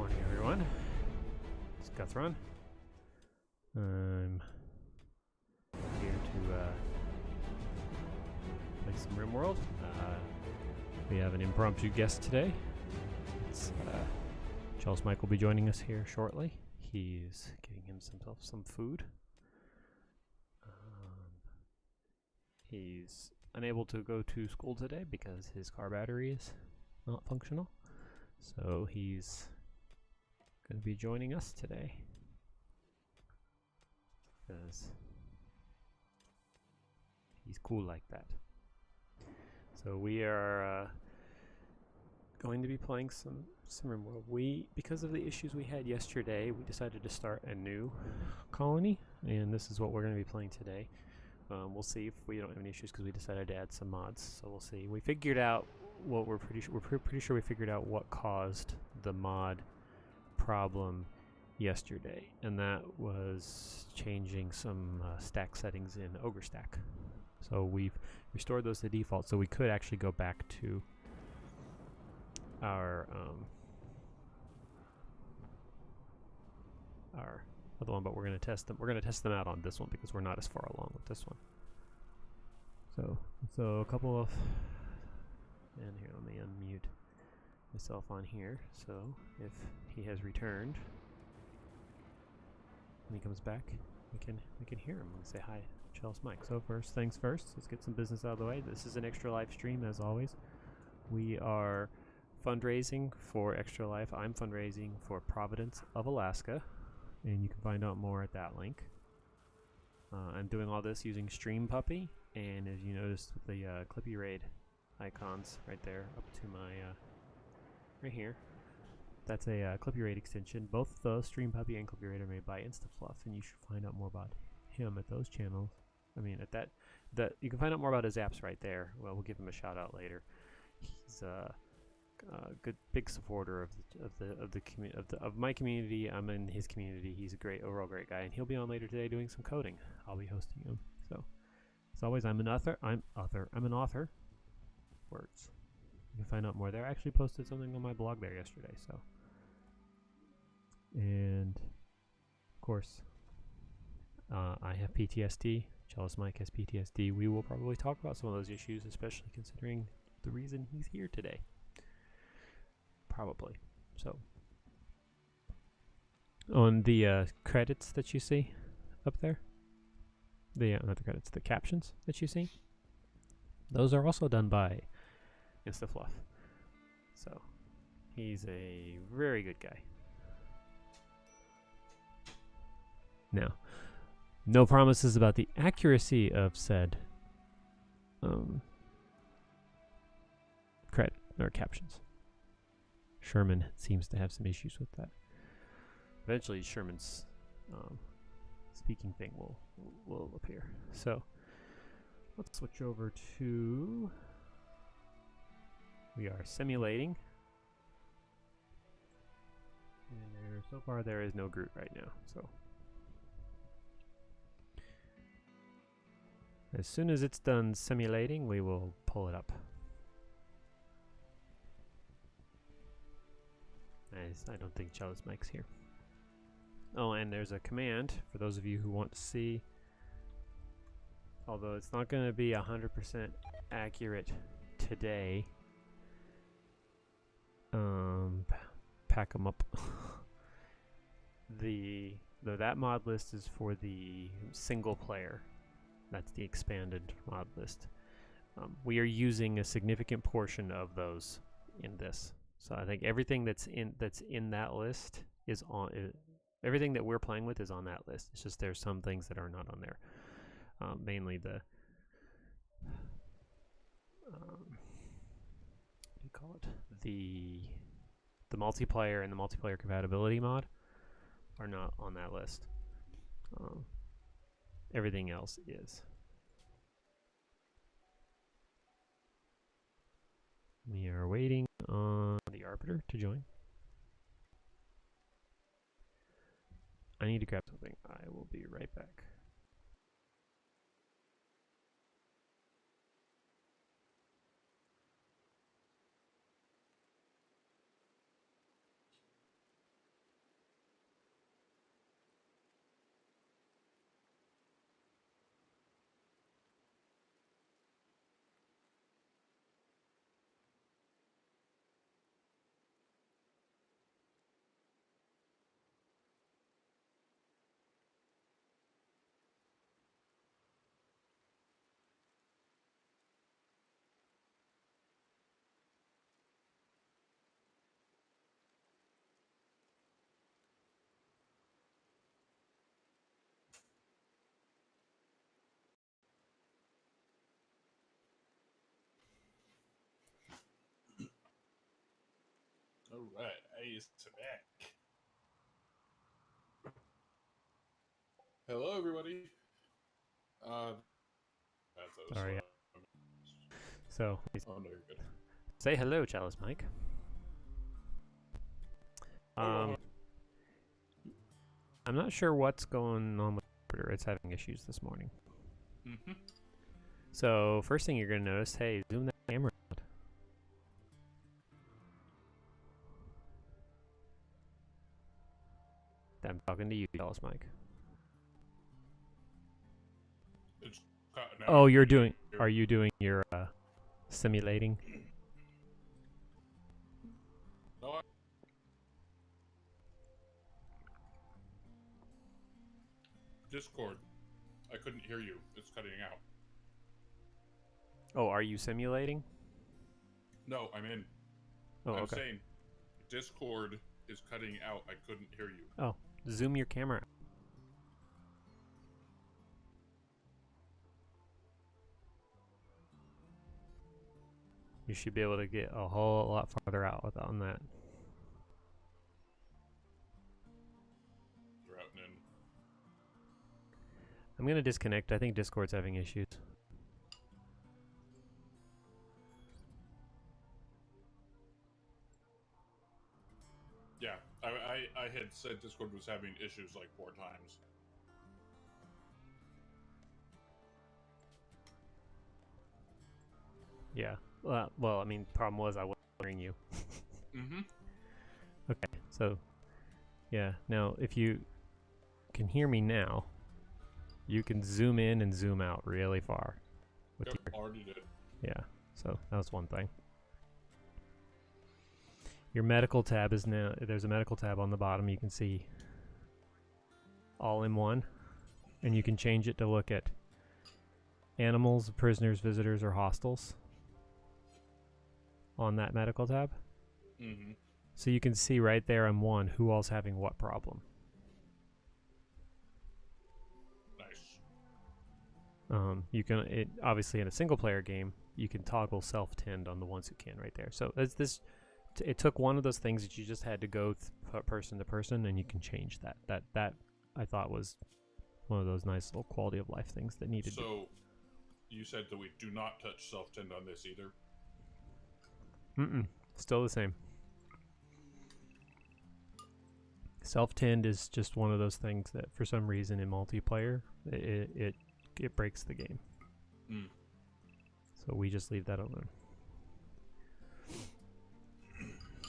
Morning, everyone. It's Guthron. I'm here to play some RimWorld. We have an impromptu guest today. It's Charles Mike will be joining us here shortly. He's getting himself some food. He's unable to go to school today because his car battery is not functional. So he's going to be joining us today because he's cool like that. So we are going to be playing some RimWorld. Because of the issues we had yesterday, we decided to start a new colony, and this is what we're going to be playing today. We'll see if we don't have any issues because we decided to add some mods. So we'll see. We figured out what we're pretty sure we figured out what caused the mod problem yesterday, and that was changing some stack settings in Ogre Stack. So we've restored those to default, so we could actually go back to our other one, but we're going to test them. We're going to test them out on this one because we're not as far along with this one. So a couple of, and here, let me unmute myself on here. So if he has returned, when he comes back, we can hear him and say hi, Charles Mike. So first things first, let's get some business out of the way. This is an extra life stream, as always. We are fundraising for Extra Life. I'm fundraising for Providence of Alaska, and you can find out more at that link. I'm doing all this using streampuppy, and as you noticed with the Clippy Raid icons right there up to my right here, that's a Clippy Raid extension. Both the streampuppy and Clippy Raid are made by Instafluff, and you should find out more about him at those channels. I mean, at that you can find out more about his apps right there. Well, we'll give him a shout out later. He's good big supporter of my community. I'm in his community. He's a overall great guy, and he'll be on later today doing some coding. I'll be hosting him. So as always, I'm an author. Words. You can find out more there. I actually posted something on my blog there yesterday. So, and of course, I have PTSD. Charles Mike has PTSD. We will probably talk about some of those issues, especially considering the reason he's here today. Probably. So, on the credits that you see up there, not the credits, the captions that you see, those are also done by Instafluff. So, he's a very good guy. Now, no promises about the accuracy of said credit or captions. Sherman seems to have some issues with that. Eventually, Sherman's speaking thing will appear. So let's switch over to. We are simulating, and so far there is no Groot right now. So as soon as it's done simulating, we will pull it up. I don't think Charles Mike's here. Oh, and there's a command for those of you who want to see. Although it's not going to be 100% accurate today. Pack them up. That mod list is for the single player. That's the expanded mod list. We are using a significant portion of those in this. So I think everything that's in that list is on. Everything that we're playing with is on that list. It's just there's some things that are not on there. Mainly the what do you call it? The multiplayer and the multiplayer compatibility mod are not on that list. Everything else is. We are waiting on the arbiter to join. I need to grab something. I will be right back. Alright, Ace to back. Hello, everybody. Sorry. So, oh, no, you're good. Say hello, Chalice Mike. I'm not sure what's going on with the computer. It's having issues this morning. Mm-hmm. So, first thing you're going to notice, hey, zoom that camera out. I'm talking to you, Chalice Mike. It's cutting out. Oh, you're doing... Are you doing your simulating? No, Discord. I couldn't hear you. It's cutting out. Oh, are you simulating? No, I'm in. Oh, I'm okay. saying Discord is cutting out. I couldn't hear you. Oh, zoom your camera out. You should be able to get a whole lot farther out on that. You're out and in. I'm going to disconnect. I think Discord's having issues. Yeah, I had said Discord was having issues like 4 times. Yeah. Well, I mean, problem was I wasn't hearing you. Mm-hmm. Okay, so, yeah. Now, if you can hear me now, you can zoom in and zoom out really far. With Yep, already did. Yeah, so that was one thing. Your medical tab is now, there's a medical tab on the bottom. You can see all in one, and you can change it to look at animals, prisoners, visitors, or hostiles on that medical tab. Mm-hmm. So you can see right there on one who all's having what problem. Nice. You can obviously in a single player game you can toggle self-tend on the ones who can right there. So it took one of those things that you just had to go person to person, and you can change that. That I thought was one of those nice little quality of life things that needed. So you said that we do not touch self-tend on this either. Still the same. Self-tend is just one of those things that for some reason in multiplayer it breaks the game. So we just leave that alone.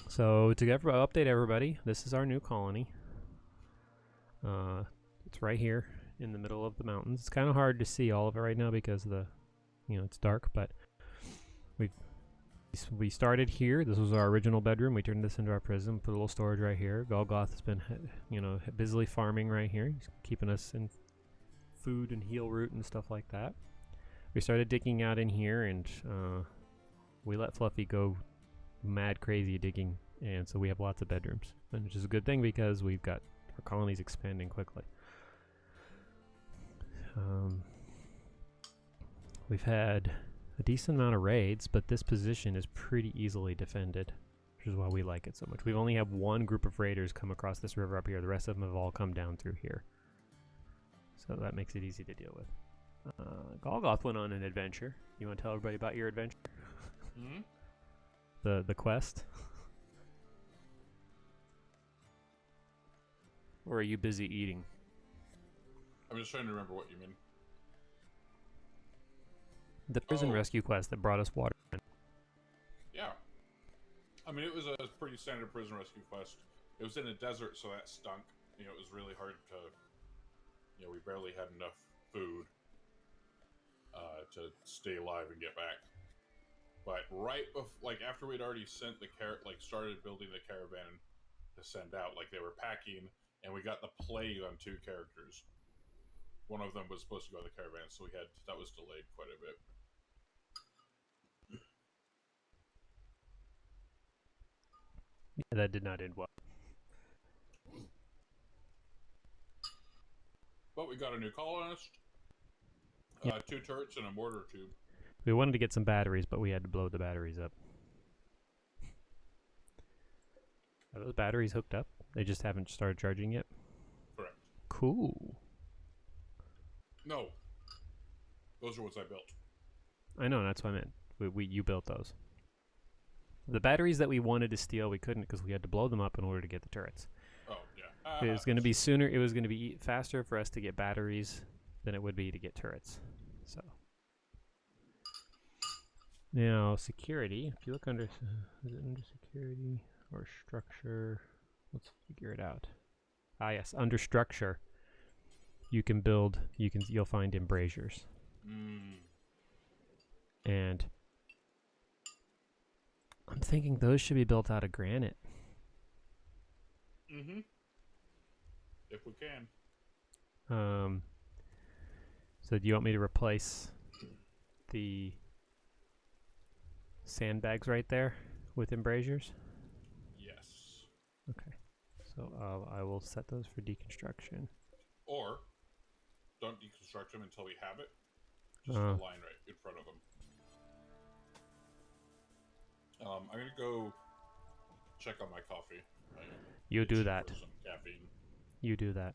So to update everybody, this is our new colony. It's right here in the middle of the mountains. It's kind of hard to see all of it right now because it's dark, but we started here. This was our original bedroom. We turned this into our prison, put a little storage right here. Golgoth has been, busily farming right here. He's keeping us in food and heal root and stuff like that. We started digging out in here, and we let Fluffy go mad crazy digging, and so we have lots of bedrooms, which is a good thing because we've got our colonies expanding quickly. We've had a decent amount of raids, but this position is pretty easily defended, which is why we like it so much. We've only had one group of raiders come across this river up here. The rest of them have all come down through here. So that makes it easy to deal with. Golgoth went on an adventure. You want to tell everybody about your adventure? Mm-hmm. The quest? Or are you busy eating? I'm just trying to remember what you mean. The prison rescue quest that brought us water. Yeah. I mean, it was a pretty standard prison rescue quest. It was in a desert, so that stunk. It was really hard to... we barely had enough food to stay alive and get back. But after we'd already sent started building the caravan to send out, they were packing, and we got the plague on 2 characters. One of them was supposed to go to the caravan, so that was delayed quite a bit. Yeah, that did not end well. But we got a new colonist, 2 turrets, and a mortar tube. We wanted to get some batteries, but we had to blow the batteries up. Are those batteries hooked up? They just haven't started charging yet? Correct. Cool. No. Those are ones I built. I know, that's what I meant. You built those. The batteries that we wanted to steal, we couldn't because we had to blow them up in order to get the turrets. Oh, yeah. It was going to be sooner. It was going to be faster for us to get batteries than it would be to get turrets. So now security. If you look under, is it under security or structure? Let's figure it out. Ah, yes, under structure, you can build. You'll find embrasures. And I'm thinking those should be built out of granite. Mm-hmm. If we can. So do you want me to replace the sandbags right there with embrasures? Yes. Okay. So I will set those for deconstruction. Or don't deconstruct them until we have it. Just a line right in front of them. I'm gonna go check on my coffee. You do that. Some caffeine. You do that.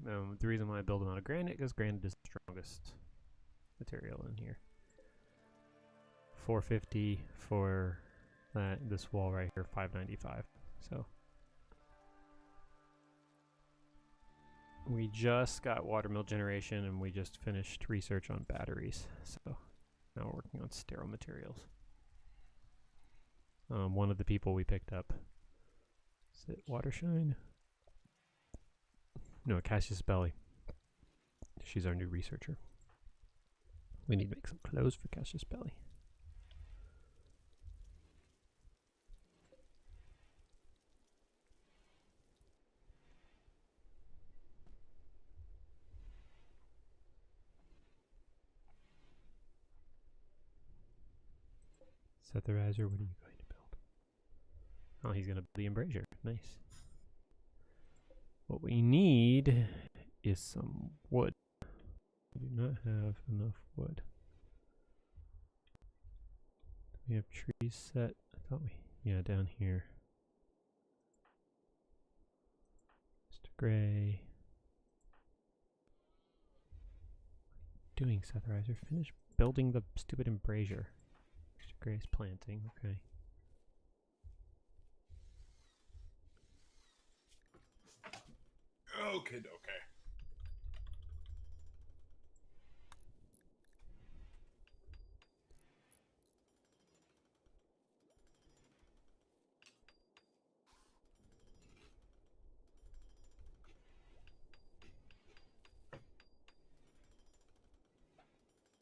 The reason why I build them out of granite is granite is the strongest material in here. 450 for this wall right here, 595. So we just got watermill generation and we just finished research on batteries. So now we're working on sterile materials. One of the people we picked up, is it Watershine? No, Cassius Belly. She's our new researcher. We need to make some clothes for Cassius Belly. Setherizer, what are you going to build? Oh, he's going to build the embrasure. Nice. What we need is some wood. We do not have enough wood. We have trees set. I thought yeah, down here. Mr. Gray. Doing Setherizer. Finish building the stupid embrasure. Mr. Gray's planting. Okay. Okay.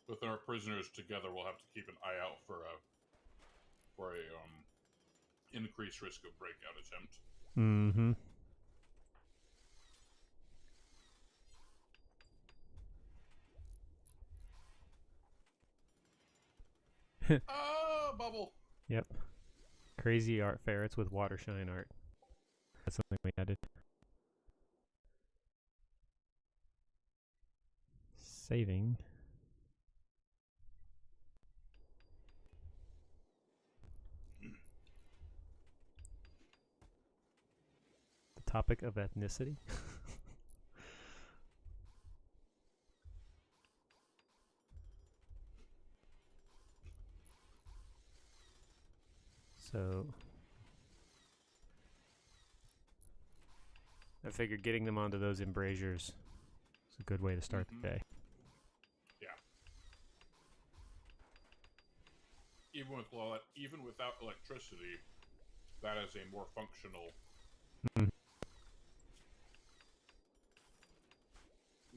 With our prisoners together, we'll have to keep an eye out for a increased risk of breakout attempt. Mm-hmm. Bubble. Yep. Crazy art ferrets with watershine art. That's something we added. Saving. The topic of ethnicity. So I figured getting them onto those embrasures is a good way to start the day. Yeah. Even without electricity, that is a more functional.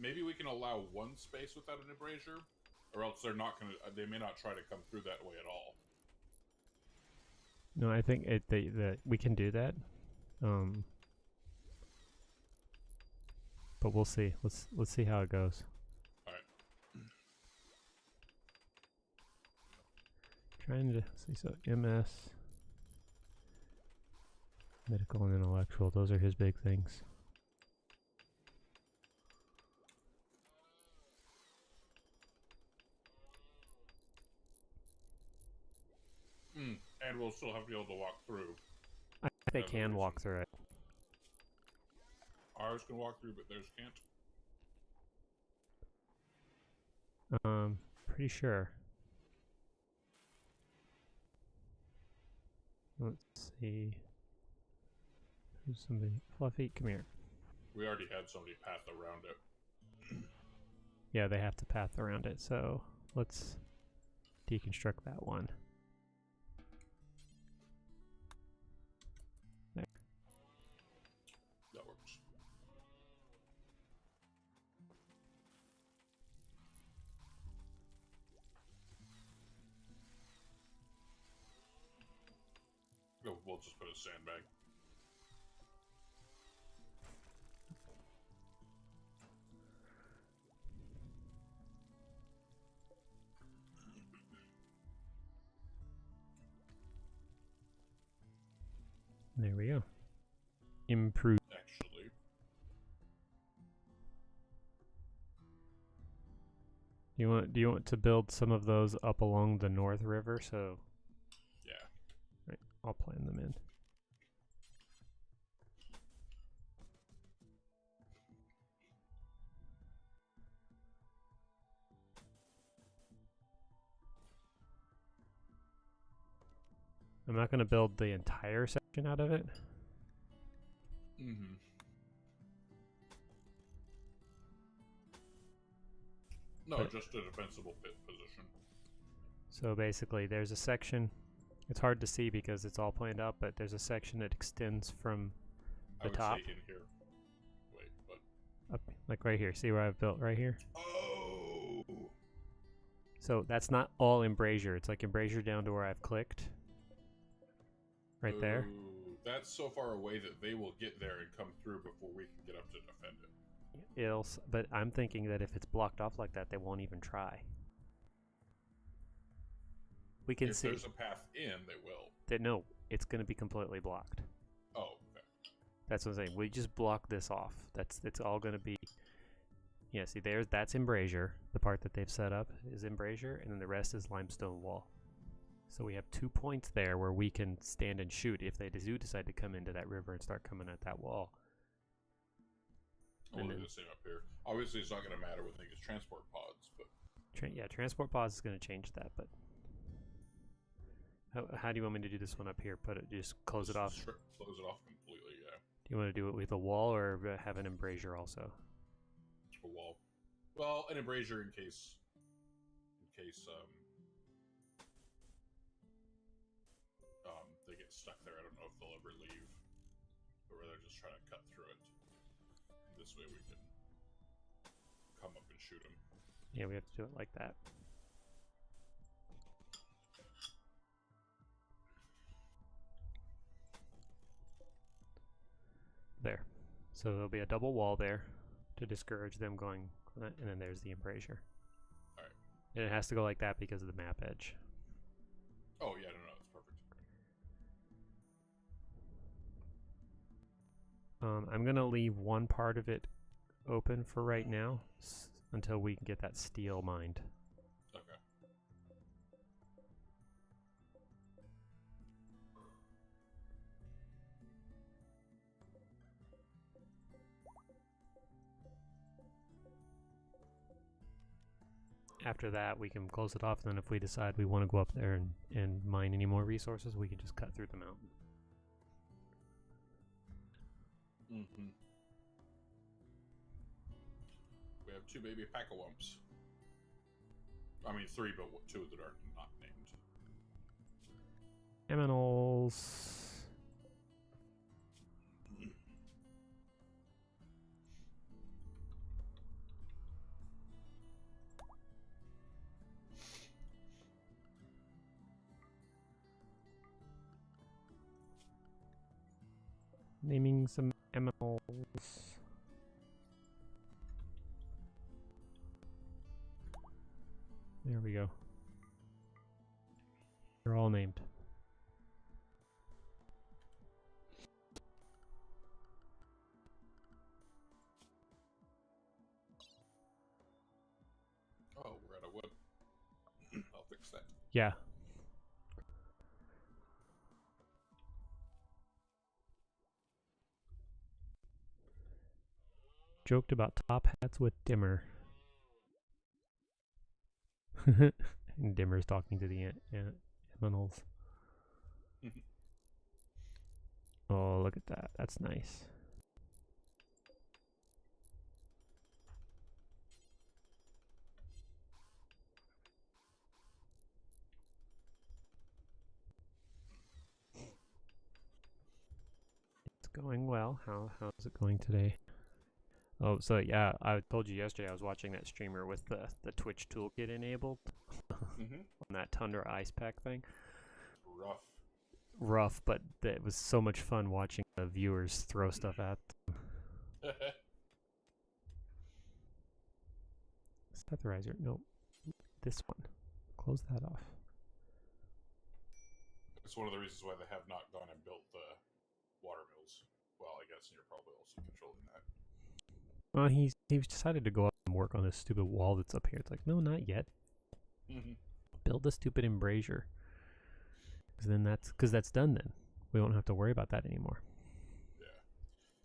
Maybe we can allow one space without an embrasure, or else they're not gonna. They may not try to come through that way at all. No, I think we can do that, but we'll see. Let's see how it goes. All right. Trying to see. So MS, medical and intellectual. Those are his big things. And we'll still have to be able to walk through. I think they can walk through it. Ours can walk through, but theirs can't. Pretty sure. Let's see. Who's somebody? Fluffy, come here. We already had somebody path around it. Yeah, they have to path around it, so let's deconstruct that one. There. That works. Oh, we'll just put a sandbag. There we go. Improve. Actually, Do you want to build some of those up along the North River? So yeah. right, I'll plan them in. I'm not going to build the entire section out of it. Mm-hmm. No, But just a defensible pit position. so basically, there's a section. It's hard to see because it's all planned out, but there's a section that extends from the top. I would say in here. Wait, what? Up, like right here. See where I've built right here? Oh! So that's not all embrasure. It's like embrasure down to where I've clicked. Right there. Ooh, that's so far away that they will get there and come through before we can get up to defend it. But I'm thinking that if it's blocked off like that, they won't even try. We can see. If there's a path in, they will. No, it's going to be completely blocked. Oh, okay. That's what I'm saying. We just block this off. It's all going to be. Yeah, see, that's embrasure. The part that they've set up is embrasure, and then the rest is limestone wall. So we have 2 points there where we can stand and shoot if they do decide to come into that river and start coming at that wall. We'll do the same up here. Obviously, it's not going to matter with these transport pods, but yeah, transport pods is going to change that. But how do you want me to do this one up here? Just close it off. Close it off completely. Yeah. Do you want to do it with a wall or have an embrasure also? A wall. Well, an embrasure in case they get stuck there. I don't know if they'll ever leave, or they're just trying to cut through it. This way we can come up and shoot them. Yeah, we have to do it like that. There. So there'll be a double wall there to discourage them going, and then there's the embrasure. Alright. And it has to go like that because of the map edge. Oh, yeah, no, that's perfect. I'm going to leave one part of it open for right now until we can get that steel mined. Okay. After that, we can close it off, and then if we decide we want to go up there and mine any more resources, we can just cut through the mountain. Mm-hmm. We have 2 baby pack-a-wumps. I mean 3, but 2 that are not named. Aminals. Naming some aminals. There we go. They're all named. Oh, we're out of wood. I'll fix that. Yeah. joked about top hats with Dimmer. And Dimmer's talking to the animals. Oh, look at that. That's nice. It's going well. How's it going today? Oh, so yeah, I told you yesterday I was watching that streamer with the Twitch toolkit enabled on that Tundra ice pack thing. Rough, but it was so much fun watching the viewers throw stuff at them. Sterilizer, no, this one. Close that off. It's one of the reasons why they have not gone and built the water mills. Well, I guess you're probably also controlling that. Well, he's decided to go up and work on this stupid wall that's up here. It's like, no, not yet. Build the stupid embrasure. Because that's done then. We won't have to worry about that anymore. Yeah.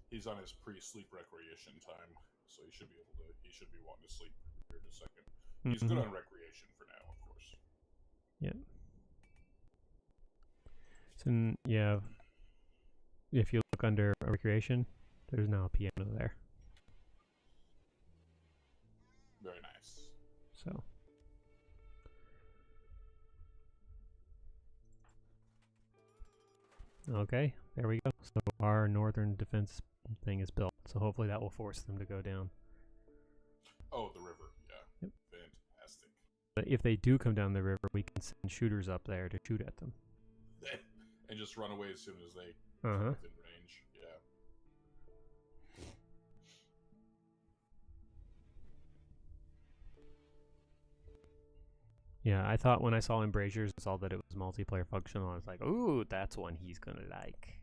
He's on his pre-sleep recreation time, so he should be wanting to sleep here in a second. He's good on recreation for now, of course. Yeah. So, yeah. If you look under recreation, there's now a piano there. Very nice. So. Okay, there we go. So our northern defense thing is built. So hopefully that will force them to go down. Oh, the river. Yeah. Yep. Fantastic. But if they do come down the river, we can send shooters up there to shoot at them. And just run away as soon as they come within range. Yeah. Yeah, I thought when I saw embrasures and saw that it was multiplayer functional, I was like, ooh, that's one he's gonna like.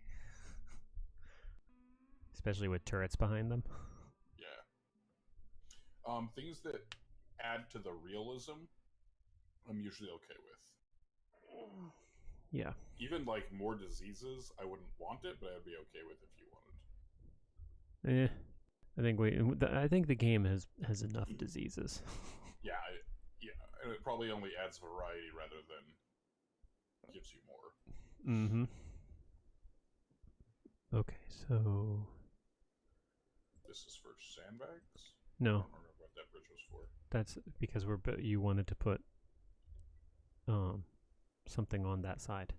Especially with turrets behind them. Yeah. Things that add to the realism, I'm usually okay with. Yeah. Even like more diseases, I wouldn't want it, but I'd be okay with if you wanted. I think the game has enough diseases. Yeah, and it probably only adds variety rather than gives you more. Okay, so this is for sandbags? No. I don't remember what that bridge was for. That's because you wanted to put something on that side.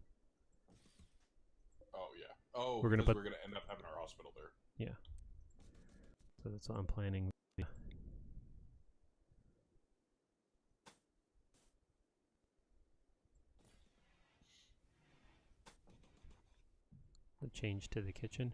Oh yeah. Oh, we're gonna end up having our hospital there. Yeah. So that's what I'm planning. The change to the kitchen.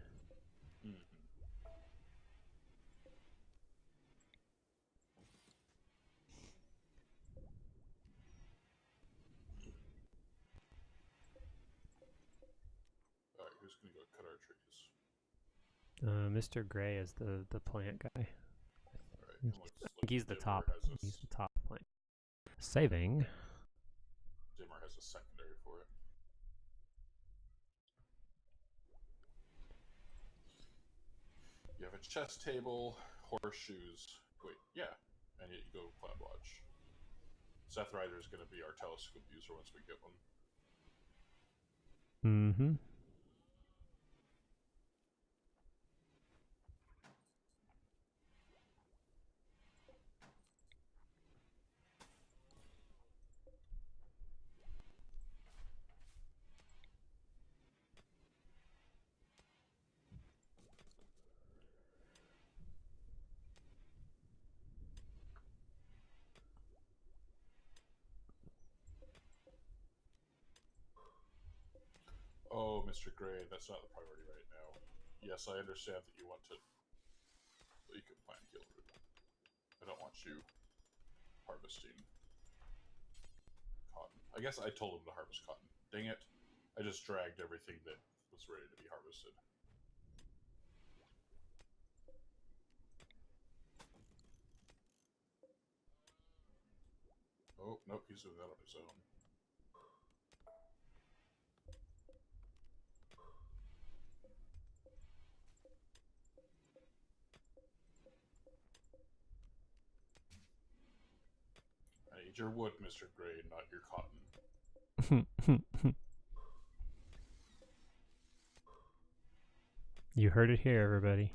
Alright, who's gonna go cut our trees? Mr. Gray is the plant guy. Alright, I think he's the top. He's the top plant. Saving. Dimmer has a secondary for it. You have a chess table, horseshoes. Wait, yeah. And yet you go Cloud Watch. Seth Ryder is going to be our telescope user once we get one. Oh, Mr. Gray, that's not the priority right now. Yes, I understand that you want to... You can plant heal root. I don't want you harvesting cotton. I guess I told him to harvest cotton. Dang it. I just dragged everything that was ready to be harvested. Oh, nope, he's doing that on his own. need your wood, Mr. Gray, not your cotton. You heard it here, everybody.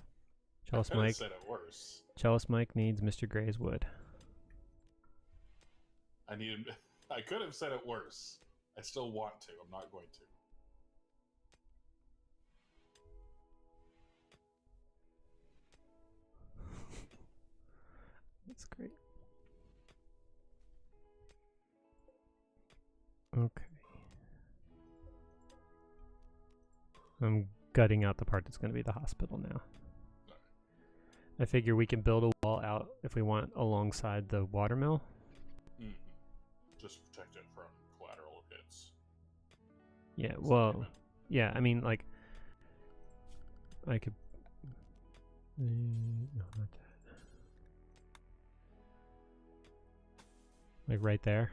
Chalice I could have Mike. said it worse. Chalice Mike needs Mr. Gray's wood. I could have said it worse. I still want to. I'm not going to. That's great. Okay. I'm gutting out the part that's going to be the hospital now. I figure we can build a wall out if we want alongside the watermill. Mm-hmm. Just protect it from collateral hits. Yeah, well, yeah, I mean, like, I could... no, not that. Like right there.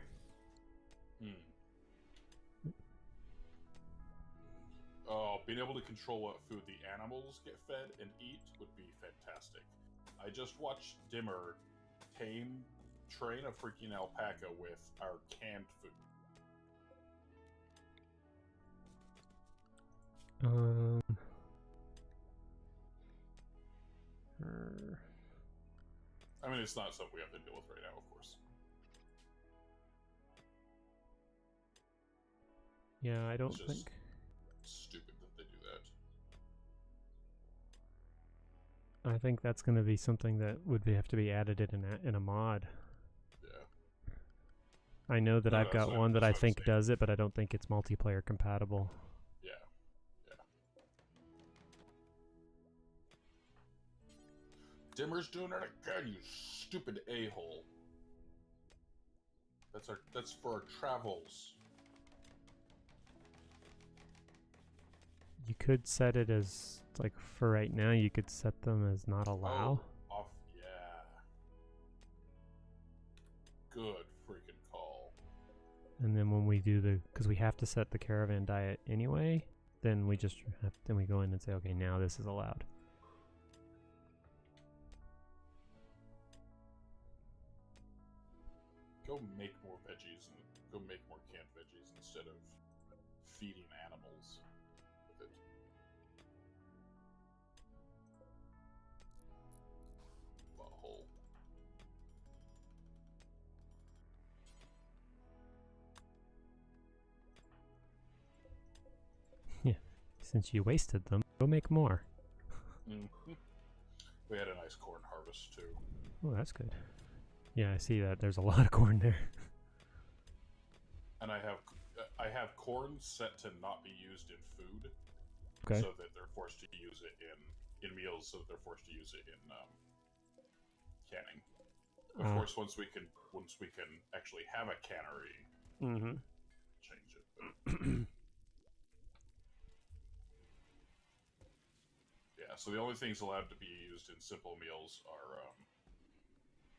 Oh, being able to control what food the animals get fed and eat would be fantastic. I just watched Dimmer train a freaking alpaca with our canned food. I mean, it's not something we have to deal with right now, of course. Yeah, I don't It's just think... stupid that they do that. I think that's going to be something that would have to be added in a mod. Yeah. I know that I've got one that I think saying. does it, but I don't think it's multiplayer compatible. Yeah. Yeah. Dimmer's doing it again, you stupid a-hole. That's for our travels. You could set it as, like, for right now, you could set them as not allow. Oh, off, yeah. Good freaking call. And then when we do because we have to set the caravan diet anyway, then we just then we go in and say, okay, now this is allowed. Go make more veggies and go make more canned veggies instead of feeding animals with it. Butthole. Yeah, since you wasted them, go make more. Mm-hmm. We had a nice corn harvest too. Oh, that's good. Yeah, I see that. There's a lot of corn there. And I have corn set to not be used in food, Okay. so that they're forced to use it in meals, so that they're forced to use it in canning. Of course, once we can actually have a cannery, change it. But yeah, so the only things allowed to be used in simple meals are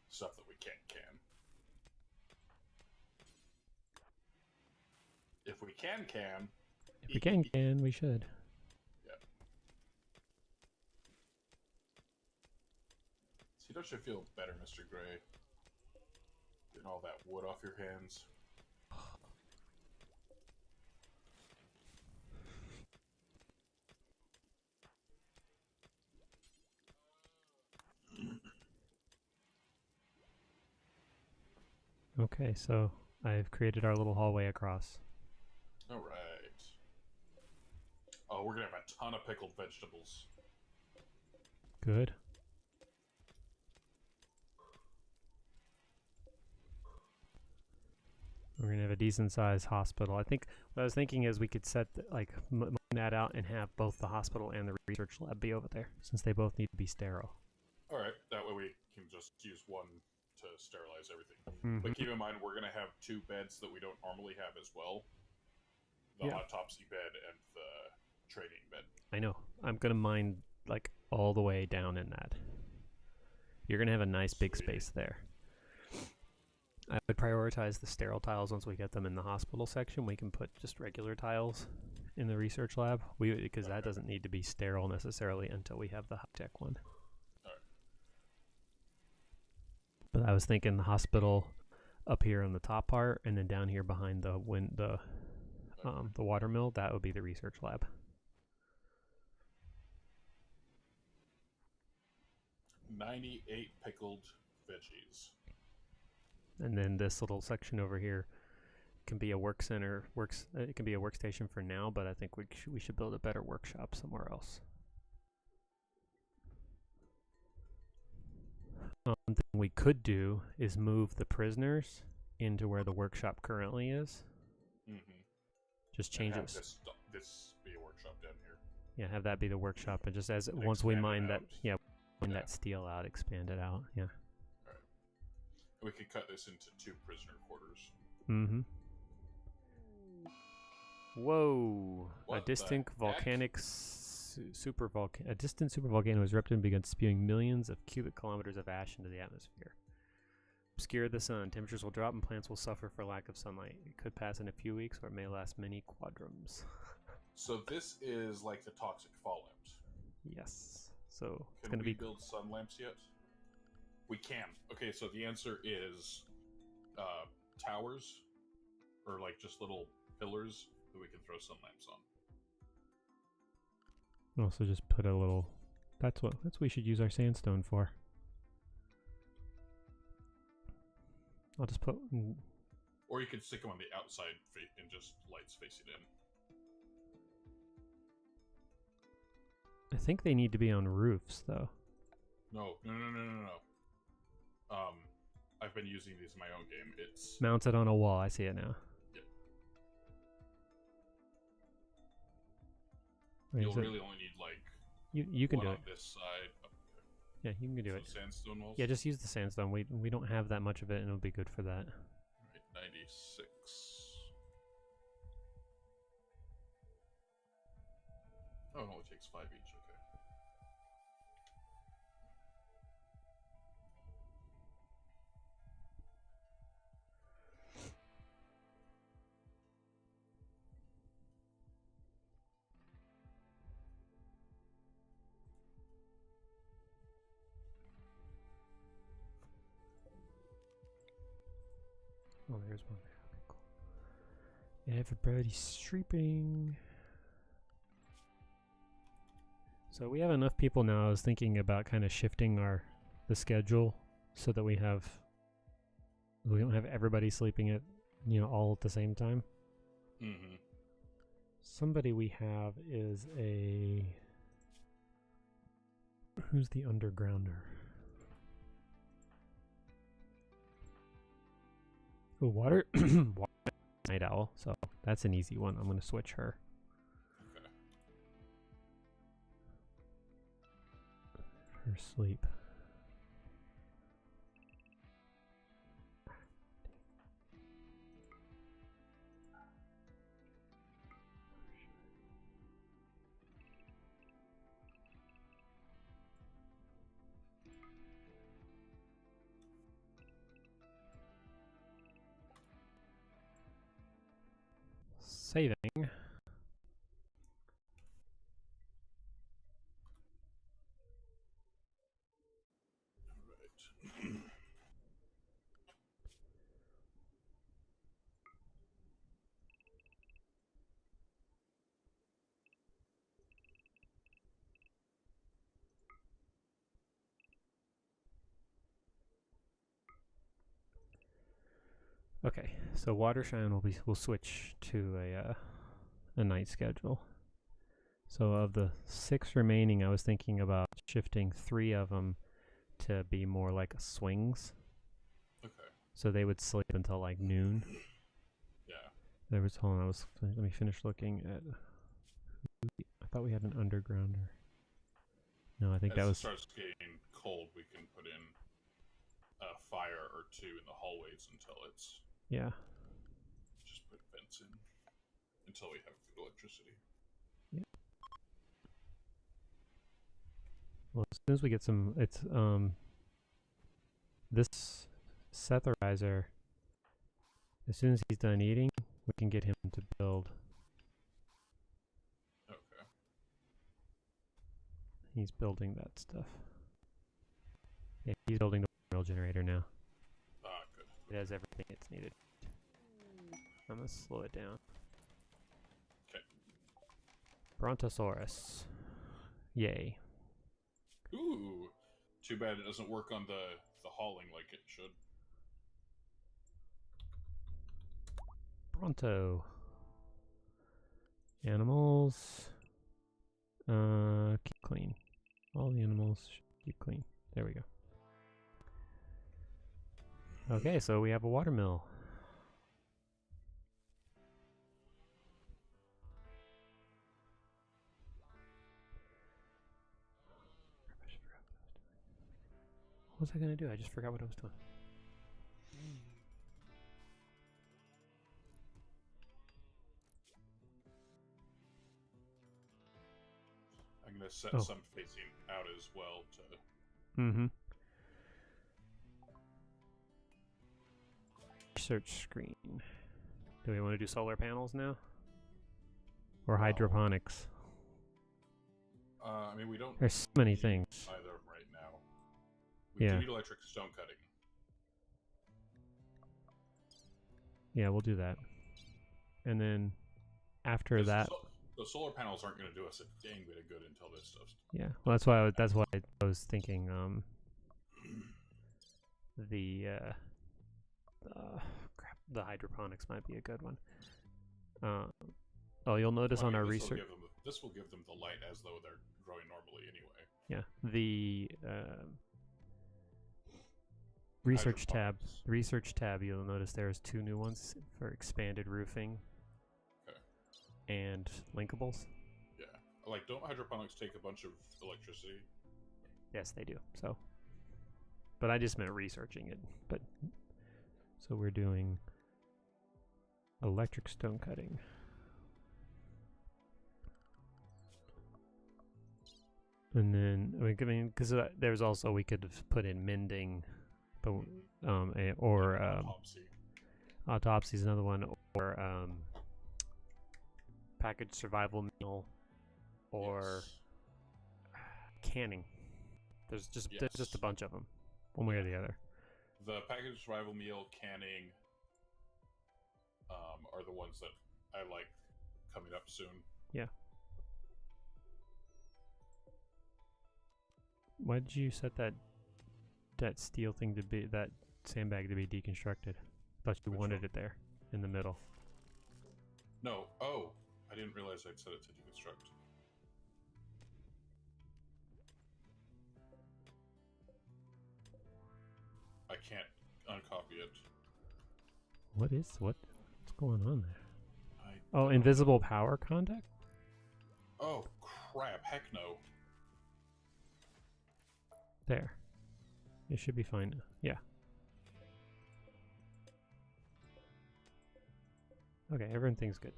stuff that we can't can. If we can, If we can, we should. Yeah. See, don't you feel better, Mr. Gray? Getting all that wood off your hands. Okay, so I've created our little hallway across. All right. Oh, we're gonna have a ton of pickled vegetables. Good. We're gonna have a decent sized hospital. I think what I was thinking is we could set mine that out and have both the hospital and the research lab be over there, since they both need to be sterile. All right, that way we can just use one to sterilize everything. But keep in mind, we're gonna have two beds that we don't normally have as well: the autopsy bed and the training bed. I know. I'm gonna mine like all the way down in that. You're gonna have a nice big space there. I would prioritize the sterile tiles once we get them in the hospital section. We can put just regular tiles in the research lab, because that doesn't need to be sterile necessarily until we have the high-tech one. All right. But I was thinking the hospital, up here on the top part, and then down here behind the water mill, that would be the research lab. $98 pickled veggies. And then this little section over here can be a work center. It can be a workstation for now, but I think we should build a better workshop somewhere else. One thing we could do is move the prisoners into where the workshop currently is. Mm-hmm. Just change and it. This be a workshop down here. Yeah, have that be the workshop, and just as once we mine that, that steel out, expand it out. Yeah. All right. We could cut this into 2 prisoner quarters. Mm-hmm. Whoa! What a distant volcanic a distant supervolcano has erupted and begun spewing millions of cubic kilometers of ash into the atmosphere. Obscure the sun. Temperatures will drop and plants will suffer for lack of sunlight. It could pass in a few weeks, or it may last many quadrums. So this is like the toxic fallout. Yes. So it's Can going to we be build sun lamps yet? We can. Okay, so the answer is towers, or like just little pillars that we can throw sun lamps on. also just put a little. That's what we should use our sandstone for. I'll just put. Or you could stick them on the outside and just lights facing in. I think they need to be on roofs, though. No. I've been using these in my own game. It's mounted on a wall. I see it now. Yep. You'll really only need like you can do it on this side. Oh, okay. Yeah, you can do it. Sandstone walls. Yeah, just use the sandstone. We don't have that much of it, and it'll be good for that. Right, 96. Oh, it only takes 5 each. Okay. Oh, there's one there. Okay, cool. Everybody's sleeping. So we have enough people now. I was thinking about kind of shifting the schedule so that we don't have everybody sleeping at all at the same time. Mm-hmm. Somebody we have is who's the undergrounder? Oh, water night owl. So that's an easy one. I'm going to switch her. Okay. Her sleep. Saving. Right. Okay, so Watershine will switch to a night schedule. So of the 6 remaining, I was thinking about shifting 3 of them to be more like swings. Okay. So they would sleep until like noon. Yeah. Let me finish looking at. I thought we had an undergrounder. No, I think that was. As it starts getting cold, we can put in a fire or 2 in the hallways until it's. Yeah. Just put vents in until we have good electricity. Yeah. Well, as soon as we get some, it's this Setherizer. As soon as he's done eating, we can get him to build. Okay. He's building that stuff. Yeah, he's building the windmill generator now. Ah, good. It has everything it's needed. I'm gonna slow it down. Okay. Brontosaurus. Yay. Ooh. Too bad it doesn't work on the hauling like it should. Bronto. Animals. Keep clean. All the animals should keep clean. There we go. Okay, so we have a watermill. What was I gonna do? I just forgot what I was doing. I'm gonna set some facing out as well to. Mm-hmm. Research screen. Do we want to do solar panels now? Or hydroponics? I mean, we don't. There's so many things. Either of them right now. We do need electric stone cutting. Yeah, we'll do that. And then after that, the solar panels aren't going to do us a dang bit of good until this stuff's. Yeah, well, that's why I was thinking the hydroponics might be a good one. Oh, you'll notice on our research. This will give them the light as though they're growing normally anyway. Yeah, the research tab. You'll notice there's 2 new ones for expanded roofing. Okay. And linkables. Yeah, like don't hydroponics take a bunch of electricity? Yes, they do. So, but I just meant researching it. But so we're doing electric stone cutting. And then, I mean, because there's also, we could have put in mending, but autopsy is another one, or packaged survival meal, or canning. There's just a bunch of them, one way or the other. The packaged survival meal, canning, are the ones that I like coming up soon. Yeah. Why did you set that steel thing to be, that sandbag to be deconstructed? I thought you wanted it there in the middle. No. Oh, I didn't realize I'd set it to deconstruct. I can't uncopy it. What's going on there? Oh, invisible power contact? Oh, crap. Heck no. There. It should be fine now. Yeah. Okay, everything's good.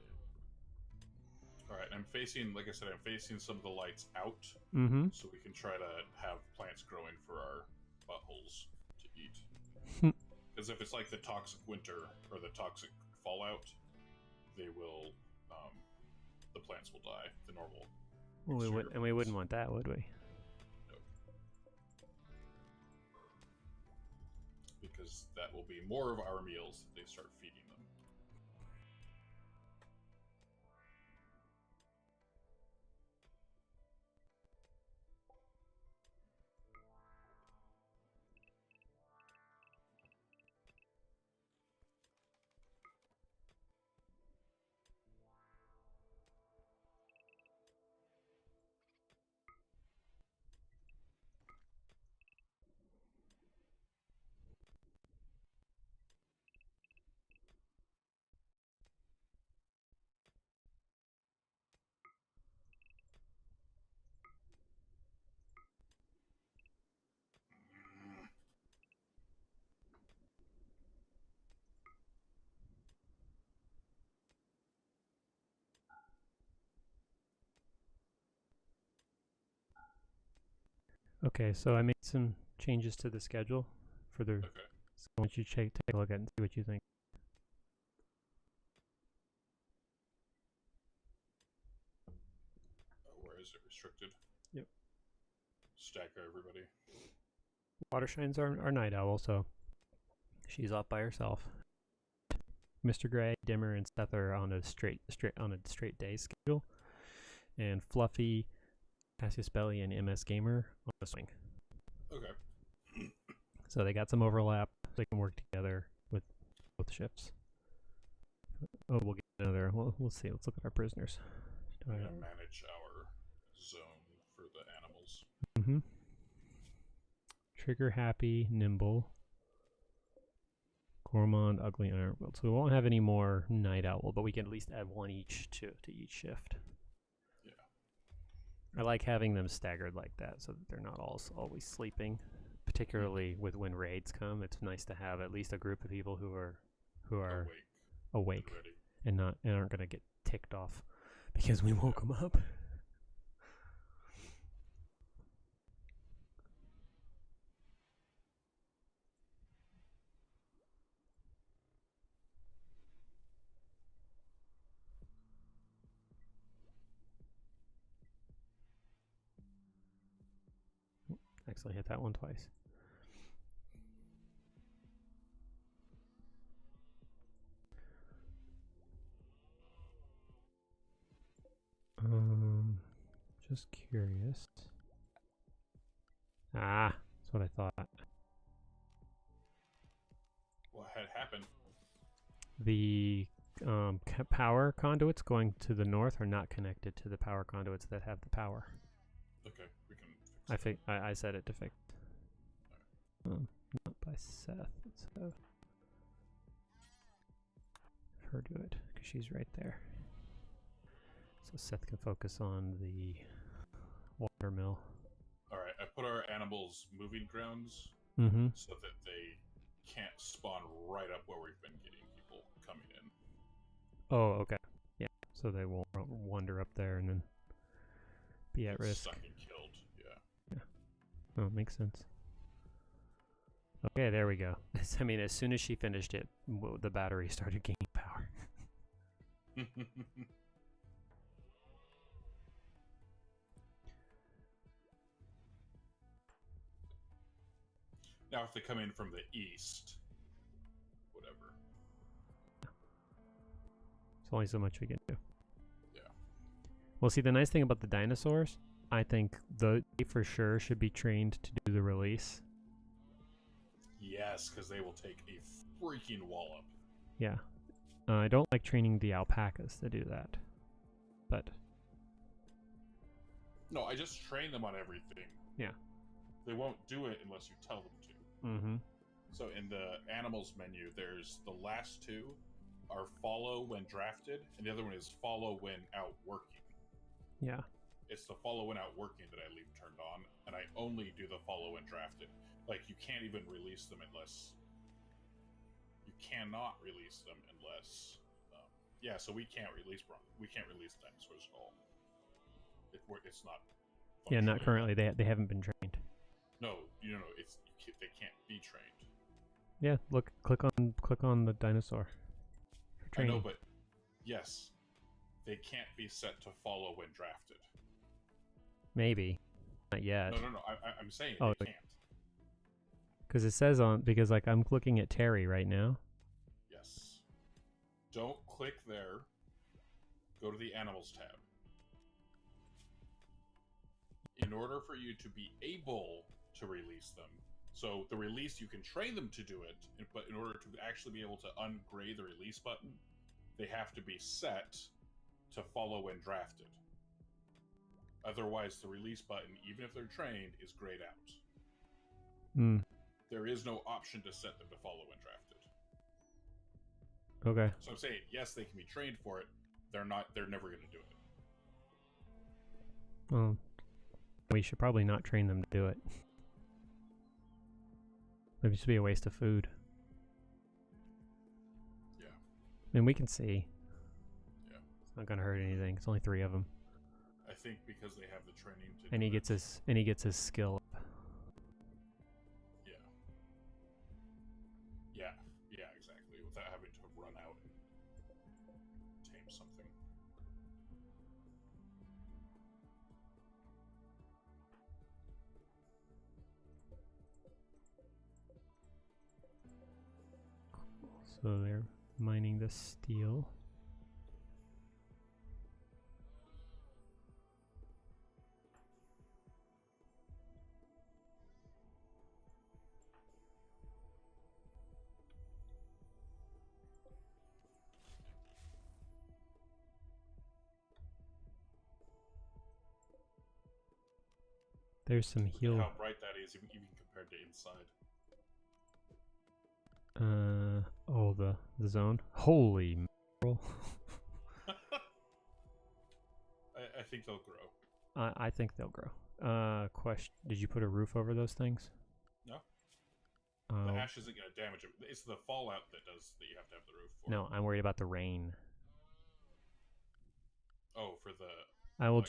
Alright, I'm facing, like I said, I'm facing some of the lights out. Mm-hmm. So we can try to have plants growing for our buttholes to eat. Because if it's like the toxic winter or the toxic fallout, they will, the plants will die. The normal. Well, we wouldn't want that, would we? Because that will be more of our meals if they start feeding them. Okay, so I made some changes to the schedule for the. Okay. So I want you to take a look at it and see what you think. Where is it restricted? Yep. Stacker everybody. Water shines are night owl, so She's off by herself. Mr. Gray, Dimmer, and Seth are on a straight day schedule, and Fluffy, Cassius Belly, and MS Gamer on a swing. Okay. So they got some overlap. They can work together with both shifts. Oh, we'll get another. We'll see. Let's look at our prisoners. We're gonna manage our zone for the animals. Mm-hmm. Trigger Happy, Nimble, Gourmand, Ugly, and Ironwood. So we won't have any more Night Owl, but we can at least add one each to each shift. Yeah. I like having them staggered like that so that they're not all always sleeping. Particularly with when raids come, it's nice to have at least a group of people who are awake and aren't going to get ticked off because we woke them up. Actually hit that one twice. Just curious. Ah, that's what I thought. What had happened? The power conduits going to the north are not connected to the power conduits that have the power. Okay, we can fix it. I set it to fix. Not by Seth. Let's have her do it because she's right there. So Seth can focus on the watermill. Alright, I put our animals moving grounds so that they can't spawn right up where we've been getting people coming in. Oh, okay. Yeah, so they won't wander up there and then be at risk. Stuck and killed, yeah. Yeah. Oh, makes sense. Okay, there we go. I mean, as soon as she finished it, the battery started gaining power. Now if they come in from the east, whatever. There's only so much we can do. Yeah. Well, see, the nice thing about the dinosaurs, I think they for sure should be trained to do the release. Yes, because they will take a freaking wallop. Yeah. I don't like training the alpacas to do that. But... No, I just train them on everything. Yeah. They won't do it unless you tell them to. Mm-hmm. So in the animals menu, there's the last two are follow when drafted, and the other one is follow when out working. Yeah. It's the follow when out working that I leave turned on, and I only do the follow when drafted. Like, you can't even release them unless... You cannot release them unless... yeah, so we can't release dinosaurs at all. It's not... Yeah, not currently. They haven't been trained. No, they can't be trained. Yeah, look, click on the dinosaur. I know, but yes, they can't be set to follow when drafted. Maybe, not yet. No. I'm saying they can't. Because it says because like I'm looking at Terry right now. Yes. Don't click there. Go to the animals tab. In order for you to be able to release them, so the release, you can train them to do it, but in order to actually be able to ungrade the release button, they have to be set to follow when drafted. Otherwise, the release button, even if they're trained, is grayed out. There is no option to set them to follow when drafted. Okay. So I'm saying, yes, they can be trained for it. They're never going to do it. Well, we should probably not train them to do it. Maybe it should be a waste of food. Yeah. I mean, we can see. Yeah. It's not gonna hurt anything. It's only 3 of them. I think because they have the training to. And he gets his skill up. Yeah. Yeah, exactly. Without having to run out and tame something. So they're mining the steel. There's some heal. How bright that is, even compared to inside. Oh, the zone. Holy mackerel. I think they'll grow. I think they'll grow. Question: did you put a roof over those things? No. The ash isn't going to damage them. It's the fallout that does that. You have to have the roof for. No, I'm worried about the rain. Oh, for the. I'll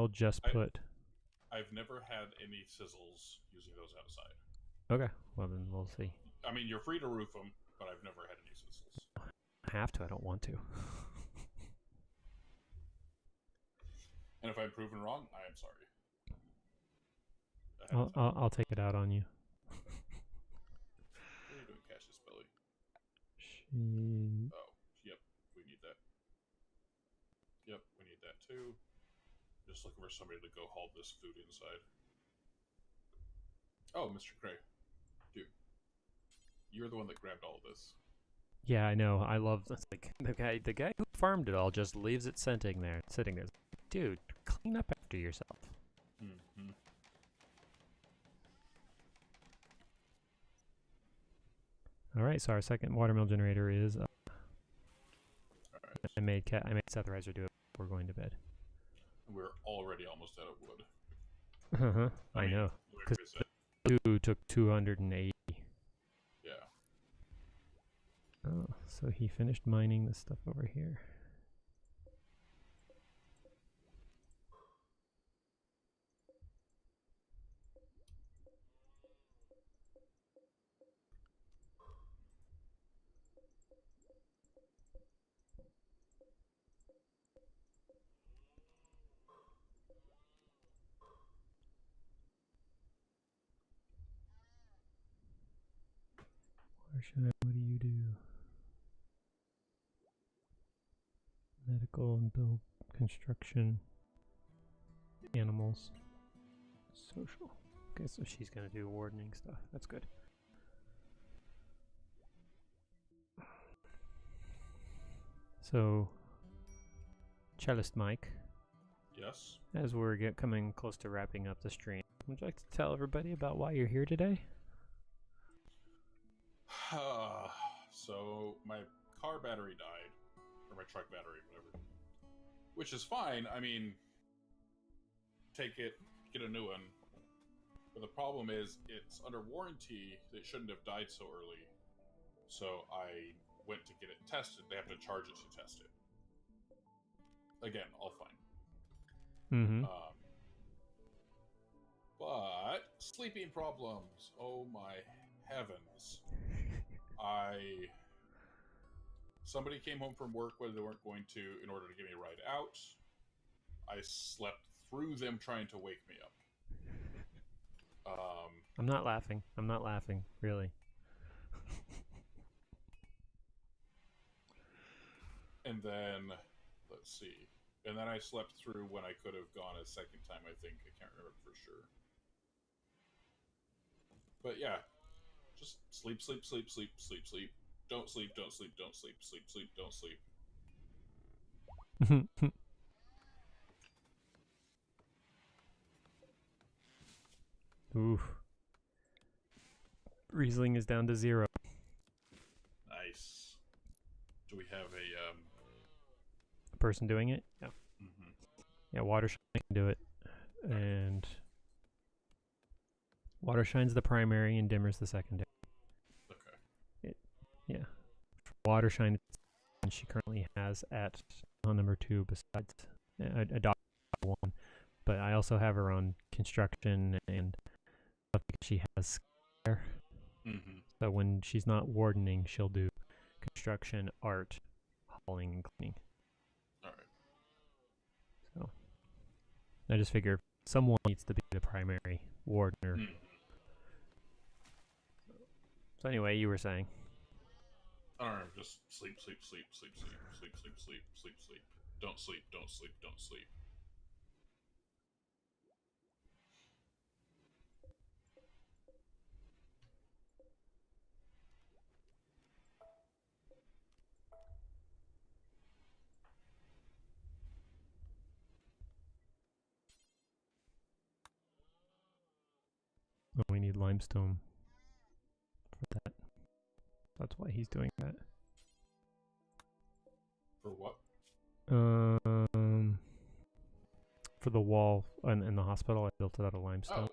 just put. I've never had any sizzles using those outside. Okay, well then we'll see. I mean, you're free to roof them, but I've never had any sizzles. I have to. I don't want to. And if I'm proven wrong, I am sorry. I'll take it out on you. What are you doing, Cassius Belly? She... Oh, yep, we need that. Yep, we need that too. Just looking for somebody to go haul this food inside. Oh, Mr. Cray. Dude. You're the one that grabbed all of this. Yeah, I know. I love this. Like the guy who farmed it all just leaves it sitting there. Dude, clean up after yourself. Mm-hmm. All right, so our second watermill generator is up. All right. I made Seth Reiser do it before going to bed. We're already almost out of wood. I know. Because Two took 280. Yeah. Oh, so he finished mining the stuff over here. What do you do? Medical and build construction. Animals. Social. Okay, so she's gonna do wardening stuff. That's good. So, Cellist Mike. Yes. As we're coming close to wrapping up the stream, would you like to tell everybody about why you're here today? So my car battery died, or my truck battery, whatever. Which is fine. I mean, take it, get a new one. But the problem is, it's under warranty. It shouldn't have died so early. So I went to get it tested. They have to charge it to test it. Again, all fine. Mm-hmm. But sleeping problems. Oh my heavens. Somebody came home from work where they weren't going to in order to get me a ride out. I slept through them trying to wake me up. I'm not laughing. I'm not laughing, really. And then, let's see. And then I slept through when I could have gone a second time, I think. I can't remember for sure. But yeah. Just sleep, sleep, sleep, sleep, sleep, sleep. Don't sleep, don't sleep, don't sleep, sleep, sleep, don't sleep. Oof. Riesling is down to 0. Nice. Do we have a person doing it? Yeah. Mm-hmm. Yeah, Watershine can do it. And Watershine's the primary and Dimmer's the secondary. Okay. Yeah. Watershine she currently has at number 2 besides a dog 1. But I also have her on construction and stuff because she has scare. Mm-hmm. So when she's not wardening, she'll do construction, art, hauling, and cleaning. Alright. So I just figure someone needs to be the primary wardener. Mm-hmm. So anyway, you were saying. I don't know, just sleep, sleep, sleep, sleep, sleep, sleep, sleep, sleep, sleep, sleep. Don't sleep, don't sleep, don't sleep. Oh, we need limestone for that. That's why he's doing that. For what? For the wall in the hospital, I built it out of limestone.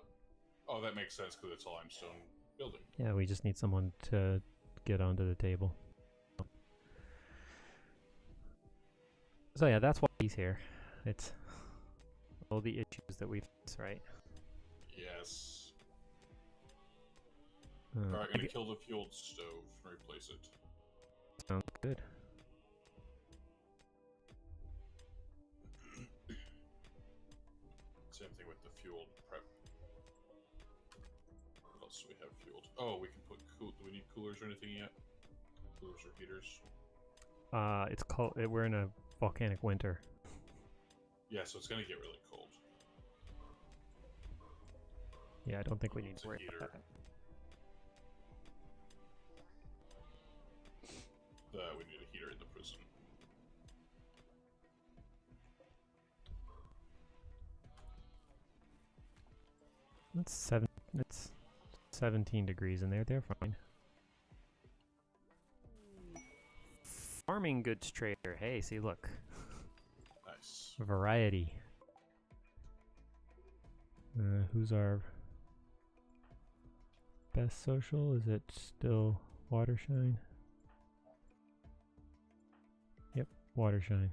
Oh, that makes sense because it's a limestone building. Yeah, we just need someone to get onto the table. So yeah, that's why he's here. It's all the issues that we face, right? Yes. Uh, Alright, I'm gonna kill the fueled stove and replace it. Sounds good. Same thing with the fueled prep. What else do we have fueled? Oh, we can put do we need coolers or anything yet? Coolers or heaters? It's cold. We're in a volcanic winter. Yeah, so it's gonna get really cold. Yeah, I don't think we need to worry about that. We need a heater in the prison. It's 17 degrees in there. They're fine. Farming goods trader. Hey, see, look. Nice. Variety. Who's our best social? Is it still Watershine? Yep, Watershine.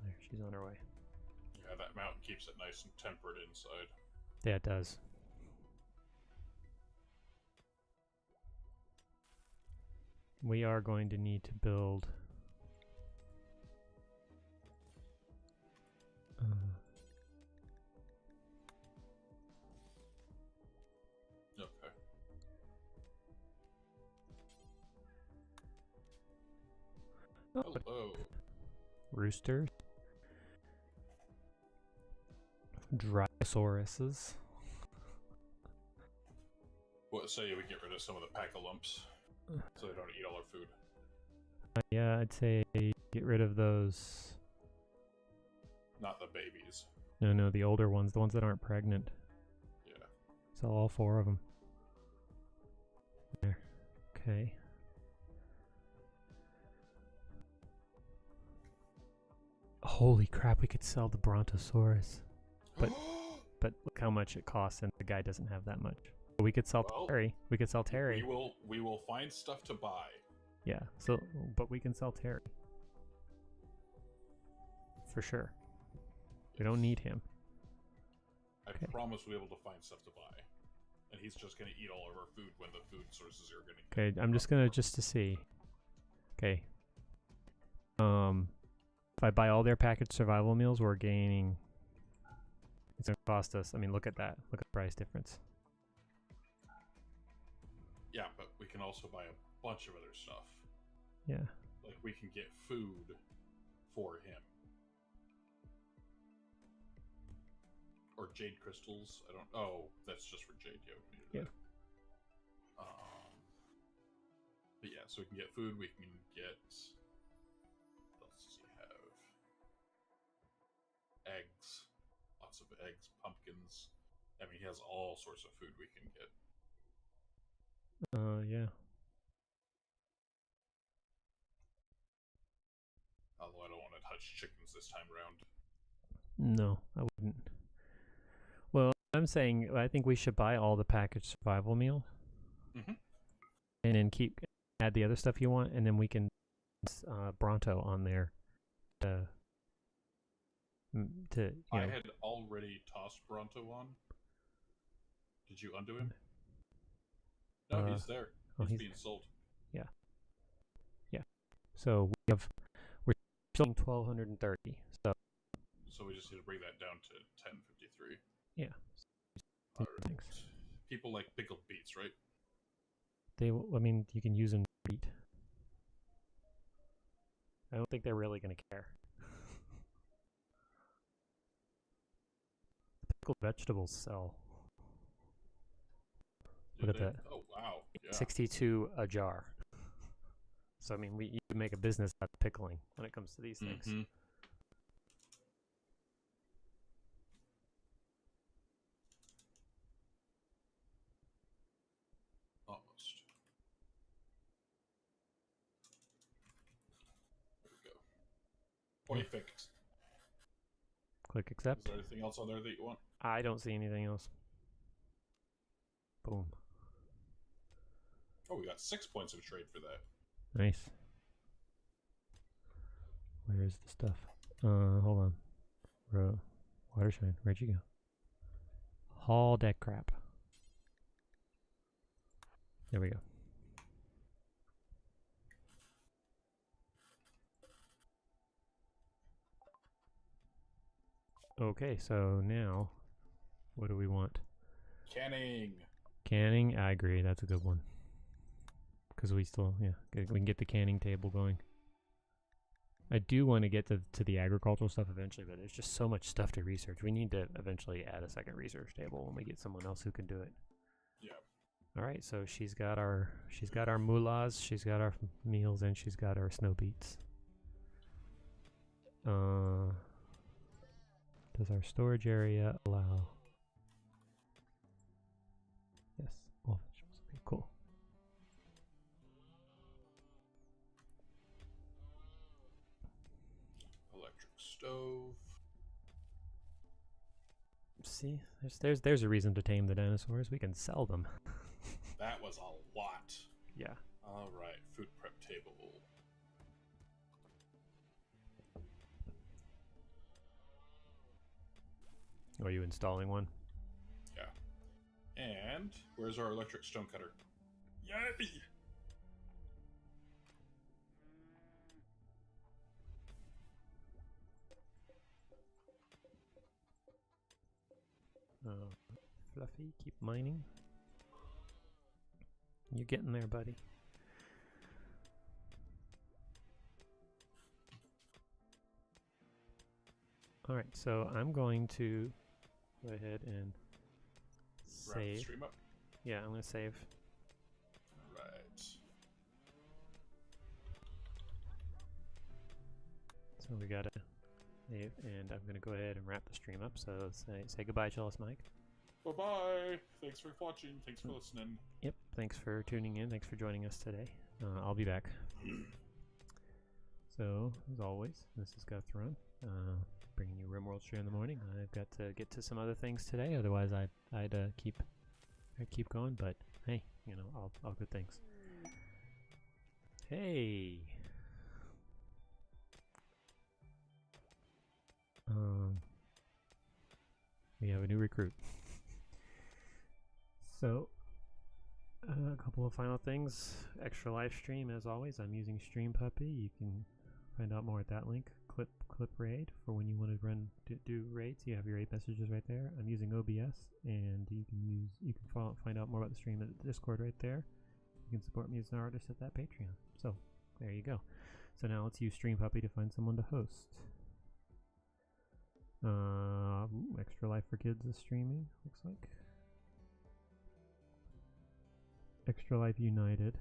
There, she's on her way. Yeah, that mountain keeps it nice and temperate inside. Yeah, it does. We are going to need to build Okay. Hello. roosters, Dryosauruses. What say we get rid of some of the pack of lumps so they don't eat all our food? Yeah, I'd say get rid of those. Not the babies. No, the older ones, the ones that aren't pregnant. Yeah. Sell all 4 of them. There. Okay. Holy crap, we could sell the Brontosaurus. But look how much it costs, and the guy doesn't have that much. But we could sell Terry. We could sell Terry. We will find stuff to buy. Yeah, so but we can sell Terry. For sure. We don't need him. I promise we'll be able to find stuff to buy. And he's just going to eat all of our food when the food sources are going to... Okay, I'm just going to see. Okay. If I buy all their packaged survival meals, we're gaining... It's going to cost us... I mean, look at that. Look at the price difference. Yeah, but we can also buy a bunch of other stuff. Yeah. Like, we can get food for him. Or jade crystals. I don't... Oh, that's just for jade. Yeah. But yeah, so we can get food. We can get... What else does he have? Eggs. Lots of eggs. Pumpkins. I mean, he has all sorts of food we can get. Yeah. Although I don't want to touch chickens this time around. No, I wouldn't. Well, I'm saying I think we should buy all the packaged survival meal. Mm-hmm. And then add the other stuff you want, and then we can Bronto on there to I had already tossed Bronto on. Did you undo him? No, he's there. He's being sold. Yeah. Yeah. So we're selling 1,230. so we just need to bring that down to 1053. Yeah. All right. People like pickled beets, right? I mean, you can use them to eat. I don't think they're really going to care. Pickled vegetables sell. Look at that. Oh, wow. Yeah. 62 a jar. So, I mean, you can make a business out of pickling when it comes to these things. Almost. There we go. Point fixed. Click accept. Is there anything else on there that you want? I don't see anything else. Boom. Oh, we got 6 points of trade for that. Nice. Where's the stuff? Hold on. Watershine. Where'd you go? Haul that crap. There we go. Okay, so now, what do we want? Canning. Canning, I agree. That's a good one. Because we still, we can get the canning table going. I do want to get to the agricultural stuff eventually, but there's just so much stuff to research. We need to eventually add a second research table when we get someone else who can do it. Yeah. All right, so she's got our moolahs, she's got our meals, and she's got our snow beets. Does our storage area allow? Yes, all vegetables. Okay, cool. Electric stove. See, there's a reason to tame the dinosaurs. We can sell them. That was a lot. Yeah. All right, food prep table. Are you installing one? Yeah. And where's our electric stone cutter? Yay! Fluffy, keep mining. You're getting there, buddy. Alright, so I'm going to go ahead and Wrap the save. stream up. Yeah, I'm going to save. Right. So we got to save, and I'm going to go ahead and wrap the stream up. So say goodbye, Chalice Mike. Bye-bye. Thanks for watching. Thanks for listening. Yep, thanks for tuning in. Thanks for joining us today. I'll be back. So, as always, this is Guthron, bringing you RimWorld Stream in the morning. I've got to get to some other things today, otherwise I'd keep going. But hey, you know, all good things. Hey. We have a new recruit. So, a couple of final things. Extra live stream, as always. I'm using streampuppy. You can find out more at that link. Clip raid for when you want to do raids. You have your raid messages right there. I'm using OBS, and you can find out more about the stream at the Discord right there. You can support me as an artist at that Patreon. So there you go. So now let's use streampuppy to find someone to host. Extra Life for Kids is streaming, looks like. Extra Life United.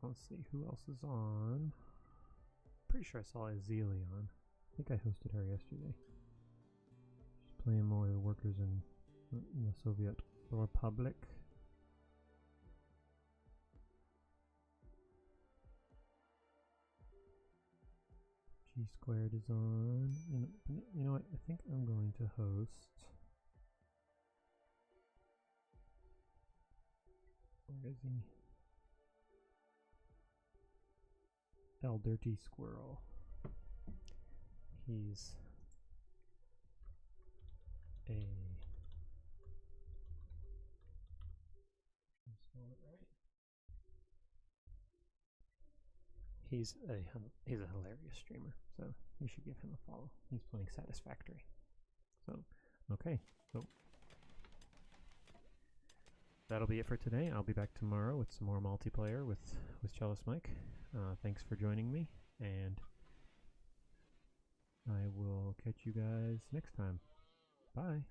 Let's see who else is on. Pretty sure I saw Azealia on. I think I hosted her yesterday. She's playing more of the workers in the Soviet Republic. G Squared is on. You know what? I think I'm going to host. Where is he? El Dirty Squirrel. He's a. Spell it right. He's a hilarious streamer, so you should give him a follow. He's playing Satisfactory. So, okay, so that'll be it for today. I'll be back tomorrow with some more multiplayer with Cellist Mike. Thanks for joining me, and I will catch you guys next time. Bye.